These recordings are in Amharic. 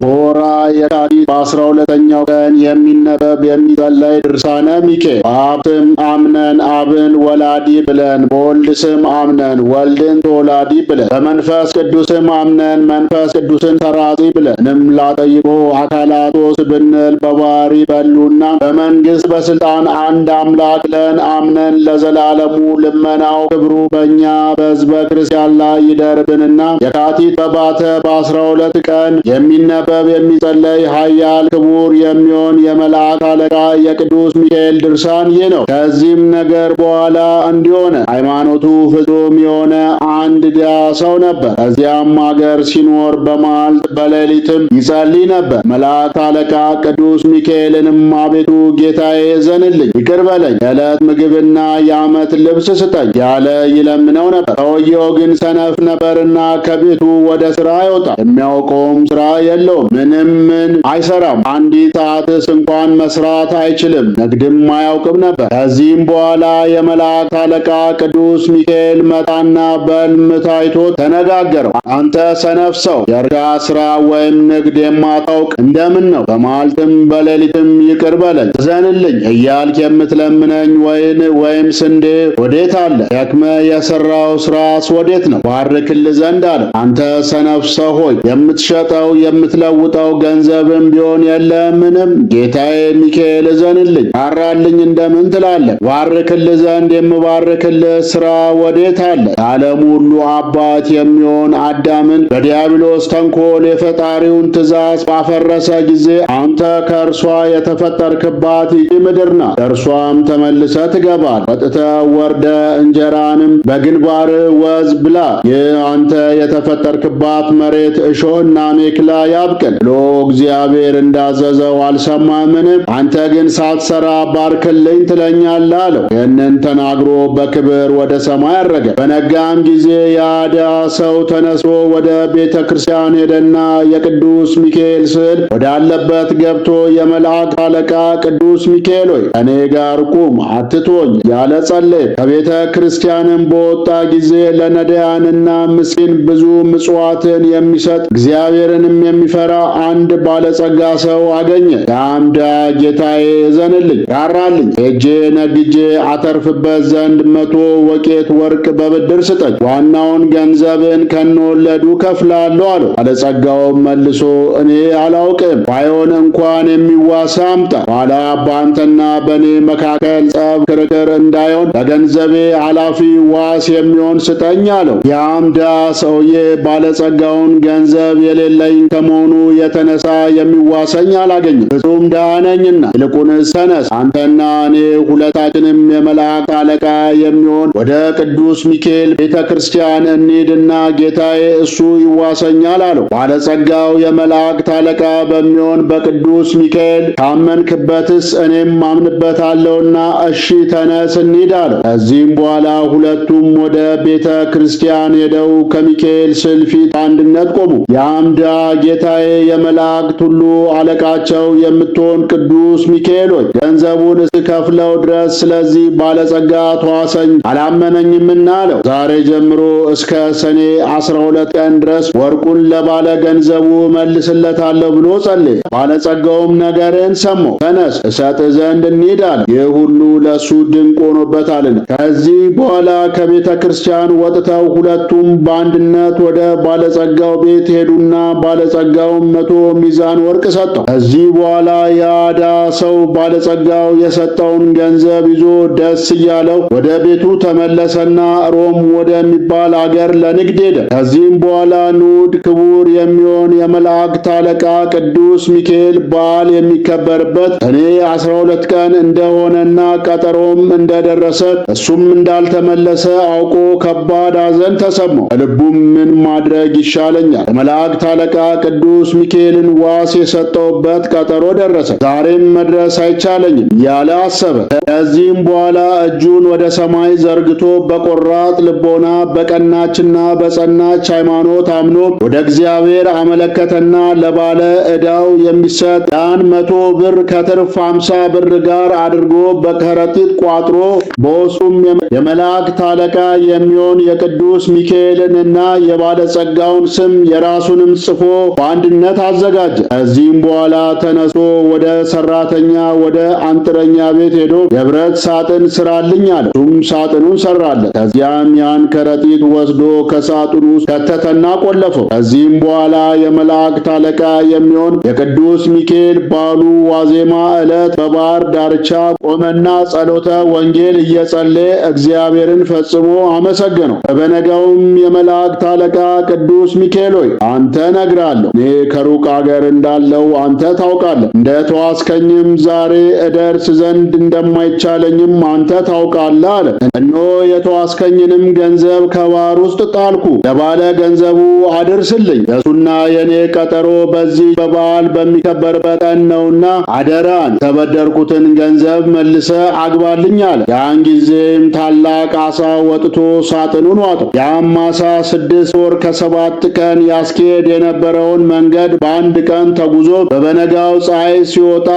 በወርኃ የካቲት በ12ኛው ቀን የሚነበብ የሚጸለይ ድርሳነ ሚካኤል። በአብ ስም አምነን አብን ወላዲ ብለን፣ በወልድ ስም አምነን ወልድን ተወላዲ ብለን፣ በመንፈስ ቅዱስ ስም አምነን መንፈስ ቅዱስን ሰራጺ ብለን፣ ምንም ላጠይቆ አካላት ሦስት ብንል በባሕሪ በሉና በመንግሥት በሥልጣን አንድ አምላክ ብለን አምነን ለዘላለሙ ልመናው ክብሩ በእኛ በሕዝበ ክርስቲያን ላይ ይደርብንና የካቲት በባተ በ12 ቀን የሚነበብ የሚጸለይ ኃያል ክቡር የሚሆን የመልአክ አለቃ የቅዱስ ሚካኤል ድርሳን ይህ ነው። ከዚህም ነገር በኋላ እንዲሆነ ሃይማኖቱ ፍጹም የሆነ አንድ ድሃ ሰው ነበር። ከዚያም አገር ሲኖር በመዓልት በሌሊትም ይጸልይ ነበር። መልአክ አለቃ ቅዱስ ሚካኤልንም አቤቱ ጌታዬ እዘንልኝ፣ ይቅር በለኝ፣ የዕለት ምግብና የዓመት ልብስ ስጠኝ ያለ ይለምነው ነበር። ሰውየው ግን ሰነፍ ነበርና ከቤቱ ወደ ሥራ አይወጣም፣ የሚያውቀውም ሥራ የለውም፣ ምንም አይሰራም፣ አንዲት ሰዓትስ እንኳን መስራት አይችልም፣ ንግድም አያውቅም ነበር። ከዚህም በኋላ የመልአክ አለቃ ቅዱስ ሚካኤል መጣና በሕልም ታይቶት ተነጋገረው። አንተ ሰነፍ ሰው፣ የእርሻ ሥራ ወይም ንግድ የማታውቅ እንደምን ነው? በመዓልትም በሌሊትም ይቅር በለኝ እዘንልኝ እያልክ የምትለምነኝ ወይን ወይም ስንዴ ወዴት አለ? ደክመህ የሠራው ሥራስ ወዴት ነው? ባርክልህ ዘንድ አለ። አንተ ሰነፍ ሰው ሆይ የምትሸጠው የምትለውጠው ገንዘብም ቢሆን የለምንም? ጌታዬ ሚካኤል እዘንልኝ ራራልኝ እንደምን ትላለህ? ባርክልህ ዘንድ የምባርክልህ ሥራ ወዴት አለ? የዓለም ሁሉ አባት የሚሆን አዳምን በዲያብሎስ ተንኮል የፈጣሪውን ትእዛዝ ባፈረሰ ጊዜ አንተ ከእርሷ የተፈጠርክባት ይህ ምድር ናት። እርሷም ተመልሰ ትገባል። ወጥተህ ወርደ እንጀራንም በግንባር ወዝ ብላ። ይህ አንተ የተፈጠርክባት መሬት እሾህና ሜክላ ያብቅል ብሎ እግዚአብሔር እንዳዘዘው አልሰማህምን? አንተ ግን ሳትሰራ ባርክልኝ ትለኛለህ አለው። ይህንን ተናግሮ በክብር ወደ ሰማይ አረገ። በነጋም ጊዜ የአድያ ሰው ተነስቶ ወደ ቤተ ክርስቲያን ሄደና የቅዱስ ሚካኤል ስዕል ወዳለበት ገብቶ የመልአክ አለቃ ቅዱስ ሚካኤል ሆይ ከእኔ ጋር ቁም አትቶኝ ያለ ጸለየ። ከቤተ ክርስቲያንም በወጣ ጊዜ ለነዳያንና ምስኪን ብዙ ምጽዋትን የሚሰጥ እግዚአብሔርንም የሚፈራ አንድ ባለጸጋ ሰው አገኘ። ያም ድሃ ጌታዬ እዘንልኝ ራራልኝ፣ ሄጄ ነግጄ አተርፍበት ዘንድ 100 ወቄት ወርቅ በብድር ስጠኝ፣ ዋናውን ገንዘብን ከነወለዱ ከፍላለሁ አለው። ባለጸጋውም መልሶ እኔ አላውቅም፣ ባይሆን እንኳን የሚዋሳ አምጣ፣ ኋላ በአንተና በእኔ መካከል ጸብ ክርክር እንዳይሆን ለገንዘቤ ኃላፊ ዋስ የሚሆን ስጠኝ አለው። ያም ድሃ ሰውዬ ባለጸጋውን ገንዘብ የሌለኝ ከመሆኑ የተነሳ የሚዋሰኝ አላገኝም፣ ፍጹም ድሃ ነኝና፣ ይልቁንስ ተነስ፣ አንተና እኔ ሁለታችንም የመልአክ አለቃ የሚሆን ወደ ቅዱስ ሚካኤል ቤተ ክርስቲያን እንሂድና ጌታዬ እሱ ይዋሰኛል አለው። ባለጸጋው የመላእክት አለቃ በሚሆን በቅዱስ ሚካኤል ካመንክበትስ እኔም አምንበታለሁና እሺ ተነስ እንሂድ አለው። ከዚህም በኋላ ሁለቱም ወደ ቤተ ክርስቲያን ሄደው ከሚካኤል ስዕል ፊት አንድነት ቆሙ። ያም ድሃ ጌታዬ የመላእክት ሁሉ አለቃቸው የምትሆን ቅዱስ ሚካኤል ሆይ ገንዘቡን እስከፍለው ድረስ ስለዚህ ባለጸጋ ተዋሰኝ አላመነኝምና አለው። ዛሬ ጀምሮ እስከ ሰኔ 12 ቀን ድረስ ወርቁን ለባለ ገንዘቡ መልስለታለሁ ብሎ ጸለየ። ባለጸጋውም ነገርን ሰማው፣ ተነስ እሰጥ ዘንድ እንሂድ አለ። ይህ ሁሉ ለእሱ ድንቅ ሆኖበታልና። ከዚህ በኋላ ከቤተ ክርስቲያን ወጥተው ሁለቱም በአንድነት ወደ ባለጸጋው ቤት ሄዱና ባለጸጋውም 100 ሚዛን ወርቅ ሰጠው። ከዚህ በኋላ የአዳ ሰው ባለጸጋው የሰጠውን ገንዘብ ይዞ ደስ እያለው ወደ ቤቱ ተመለሰና ሮም ወደሚባል አገር ለንግድ ሄደ። ከዚህም በኋላ ንዑድ ክቡር የሚሆን የመላእክት አለቃ ቅዱስ ሚካኤል በዓል የሚከበርበት ሰኔ 12 ቀን እንደሆነና ቀጠሮም እንደደረሰ እሱም እንዳልተመለሰ አውቆ ከባድ ሐዘን ተሰማው። ልቡም ምን ማድረግ ይሻለኛል? የመላእክት አለቃ ቅዱስ ሚካኤልን ዋስ የሰጠውበት ቀጠሮ ደረሰ፣ ዛሬም መድረስ አይቻለኝም ያለ አሰበ። ከዚህም በኋላ እጁን ወደ ሰማይ ዘርግቶ በቆራጥ ልቦና በቀናችና በጸናች ሃይማኖት አምኖ ወደ እግዚአብሔር አመለከተና ለባለ ዕዳው የሚሰጥ ያን 100 ብር ከትርፍ 50 ብር ጋር አድርጎ በከረጢት ቋጥሮ በውስጡም የመላእክት አለቃ የሚሆን የቅዱስ ሚካኤልንና የባለጸጋውን ስም የራሱንም ጽፎ በአንድነት አዘጋጀ። አዘጋጀ። ከዚህም በኋላ ተነስቶ ወደ ሰራተኛ ወደ አንጥረኛ ቤት ሄዶ የብረት ሳጥን ስራልኝ አለ። እሱም ሳጥኑን ሰራለት። ከዚያም ያን ከረጢት ወስዶ ከሳጥኑ ውስጥ ከተተና ቆለፈው። ከዚህም በኋላ የመላእክት አለቃ የሚሆን የቅዱስ ሚካኤል በዓሉ ዋዜማ ዕለት በባህር ዳርቻ ቆመና ጸሎተ ወንጌል እየጸለየ እግዚአብሔርን ፈጽሞ አመሰገነው። በበነጋውም የመላእክት አለቃ ቅዱስ ሚካኤል ሆይ አንተ እነግርሃለሁ፣ እኔ ከሩቅ አገር እንዳለው አንተ ታውቃለህ። እንደ ተዋስከኝም ዛሬ እደርስ ዘንድ እንደማይቻለኝም አንተ ታውቃለህ አለ። እነሆ የተዋስከኝንም ገንዘብ ከባህር ውስጥ ጣልኩ። ለባለ ገንዘቡ አድርስልኝ። የሱና የኔ ቀጠሮ በዚህ በበዓል በሚከበርበት ቀን ነውና አደራን ተበደርኩትን ገንዘብ መልሰ አግባልኝ አለ። ያን ጊዜም ታላቅ አሳ ወጥቶ ሳጥኑን ዋጠው። ያም አሳ 6 ወር ከ7 ቀን ያስኬድ የነበረውን መንገድ በአንድ ቀን ተጉዞ በበነጋው ፀሐይ ሲወጣ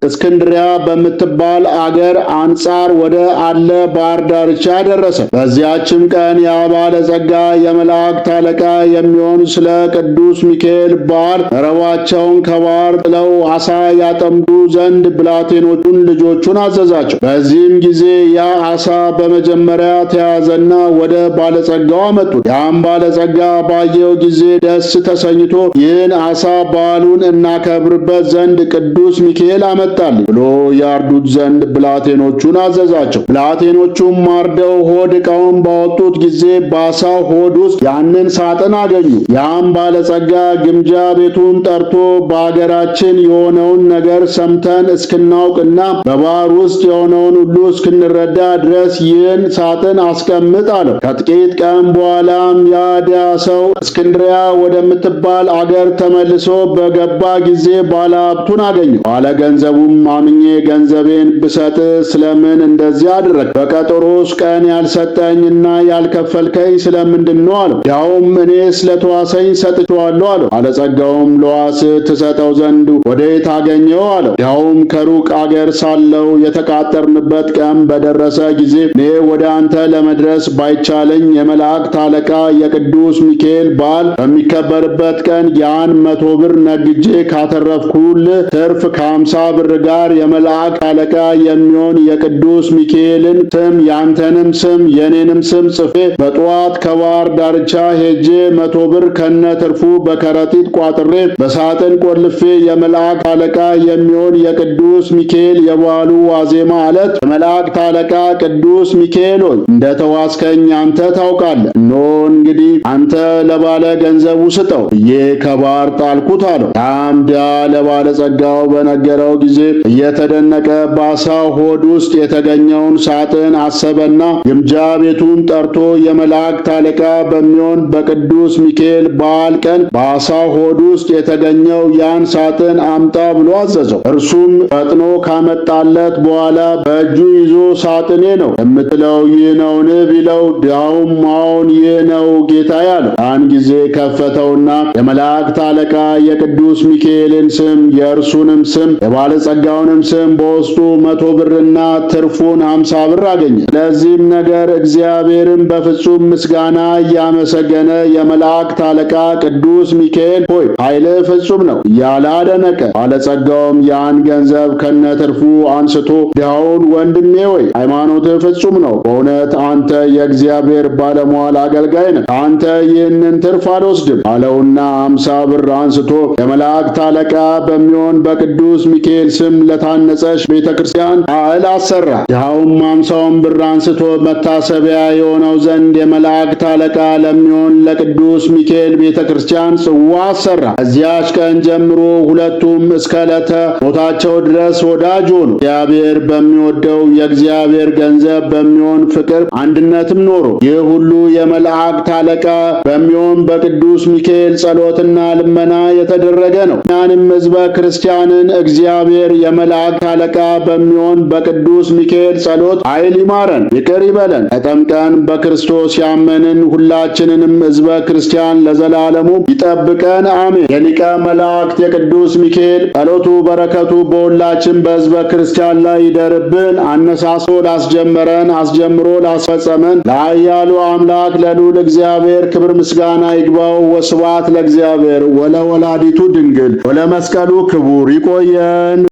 እስክንድሪያ በምትባል አገር አንጻር ወደ አለ ባህር ዳርቻ ደረሰ። በዚያችም ቀን ያ ባለጸጋ የመላእክት አለቃ የሚሆን ስለ ቅዱስ ሚካኤል በዓል መረባቸውን ከባህር ጥለው አሳ ያጠምዱ ዘንድ ብላቴኖቹን ልጆቹን አዘዛቸው። በዚህም ጊዜ ያ አሳ በመጀመሪያ ተያዘና ወደ ባለጸጋው አመጡት። ያም ባለጸጋ ባየው ጊዜ ደስ ተሰኝቶ ይህን አሳ በዓሉን እናከብርበት ዘንድ ቅዱስ ሚካኤል አመጣልኝ ብሎ ያርዱት ዘንድ ብላቴኖቹን አዘዛቸው። ብላቴኖቹም ማርደው ሆድ ዕቃውን ባወጡት ጊዜ በአሳው ሆድ ውስጥ ያንን ሳጥን አገኙ። ያም ባለጸጋ ግምጃ ቤቱን ጠርቶ በአገራችን የሆነውን ነገር ሰምተን እስክናውቅና በባህር ውስጥ የሆነውን ሁሉ እስክንረዳ ድረስ ይህን ሳጥን አስቀምጥ አለው። ከጥቂት ቀን በኋላም ያ ድሃ ሰው እስክንድሪያ ወደምትባል አገር ተመልሶ በገባ ጊዜ ባለ ሀብቱን አገኘው። ባለ ገንዘቡም አምኜ ገንዘቤን ብሰጥ ስለምን እንደዚህ አደረግ? በቀጠሮስ ቀን ያልሰጠኝና ያልከፈልከኝ ስለምንድን ነው አለው። ያውም እኔ ስለተዋሰኝ ሰጥቼዋለሁ አለው። ባለጸጋውም ለዋስ ትሰጠው ዘንድ ወዴት አገኘው አለው። ያውም ከሩቅ አገር ሳለው የተቃጠርንበት ቀን በደረሰ ጊዜ እኔ ወደ አንተ ለመድረስ ባይቻለኝ የመላእክት አለቃ የቅዱስ ሚካኤል በዓል በሚከበርበት ቀን ያን 100 ብር ነግጄ ካተረፍኩልህ ትርፍ ከ50 ብር ጋር የመላእክት አለቃ የሚሆን የቅዱስ ሚካኤልን ስም ያንተንም ስም የኔንም ስም ጽፌ በጠዋት ከባህር ዳርቻ ሄጄ 100 ብር ከነ ትርፉ በከረጢት ቋጥሬ በሳጥን ቆልፌ የመላእክት አለቃ የሚሆን የቅዱስ ሚካኤል የበዓሉ ዋዜማ ዕለት የመላእክት አለቃ ቅዱስ ሚካኤል ሆይ እንደ ተዋስከኝ አንተ ታውቃለህ። እነሆ እንግዲህ አንተ ለባለ ገንዘቡ ስጠው ብዬ ከባህር ጣልኩት አለው። ያም ድሃ ለባለጸጋው በነገረው ጊዜ እየተደነቀ በአሳው ሆድ ውስጥ የተገኘውን ሳጥን አሰበና ግምጃ ቤቱን ጠርቶ የመላእክት አለቃ በሚሆን በቅዱስ ሚካኤል በዓል ቀን በአሳው ሆድ ውስጥ የተገኘው ያን ሳጥን አምጣ ብሎ አዘዘው። እርሱም ፈጥኖ ካመጣለት በኋላ በእጁ ይዞ ሳጥኔ ነው የምትለው ይህ ነውን ቢለው ድሃውም አዎን ይህ ነው ጌታዬ አለው። ያን ጊዜ ከፈተውና የመላእክት አለቃ የቅዱስ ሚካኤልን ስም የእርሱንም ስም የባለጸጋውንም ስም በውስጡ 100 ብርና ትርፉን 50 ብር አገኘ። ስለዚህም ነገር እግዚአብሔርን በፍጹም ምስጋና እያመሰገነ የመላእክት አለቃ ቅዱስ ሚካኤል ሆይ ኃይልህ ፍጹም ነው እያለ አደነቀ። ባለጸጋውም ያን ገንዘብ ከነትርፉ አንስቶ ድሃውን ወንድሜ ሆይ ሃይማኖትህ ፍጹም ነው፣ በእውነት አንተ የእግዚአብሔር ባለሟል አገልጋይ ነህ፣ ከአንተ ይህንን ትርፍ አልወስድም አለውና 50 ብር አንስቶ የመላእክት አለቃ በሚሆን በቅዱስ ሚካኤል ስም ለታነጸች ቤተ ክርስቲያን ቃል አሰራ። ድሃውም 50 ብር አንስቶ መታሰቢያ የሆነው ዘንድ የመላእክት አለቃ ለሚሆን ለቅዱስ ሚካኤል ቤተ ክርስቲያን ጽዋ አሰራ። ከዚያች ቀን ጀምሮ ሁለቱም እስከ ዕለተ ሞታቸው ድረስ ወዳጅ ሆኑ። እግዚአብሔር በሚወደው የእግዚአብሔር ገንዘብ በሚሆን ፍቅር አንድነትም ኖሩ። ይህ ሁሉ የመላእክት አለቃ በሚሆን በቅዱስ ሚካኤል ጸሎትና ልመና የተደረገ ነው። እኛንም ሕዝበ ክርስቲያንን እግዚአብሔር የመላእክት አለቃ በሚሆን በቅዱስ ሚካኤል ጸሎት ኃይል ይማረን ይቅር ይበለን። ተጠምቀን በክርስቶስ ያመንን ሁላችንንም ሕዝበ ክርስቲያን ለዘላለሙ ይጠብቀን አሜን። የሊቀ መላእክት የቅዱስ ሚካኤል ጸሎቱ በረከቱ በሁላችን በሕዝበ ክርስቲያን ላይ ይደርብን። አነሳስቶ ላስጀመረን አስጀምሮ ላስፈጸመን ለኃያሉ አምላክ ለልዑል እግዚአብሔር ክብር ምስጋና ይግባው። ወስብሐት ለእግዚአብሔር ወለወላዲቱ ወለወላዲቱ ድንግል ወለመስቀሉ ክቡር። ይቆየን።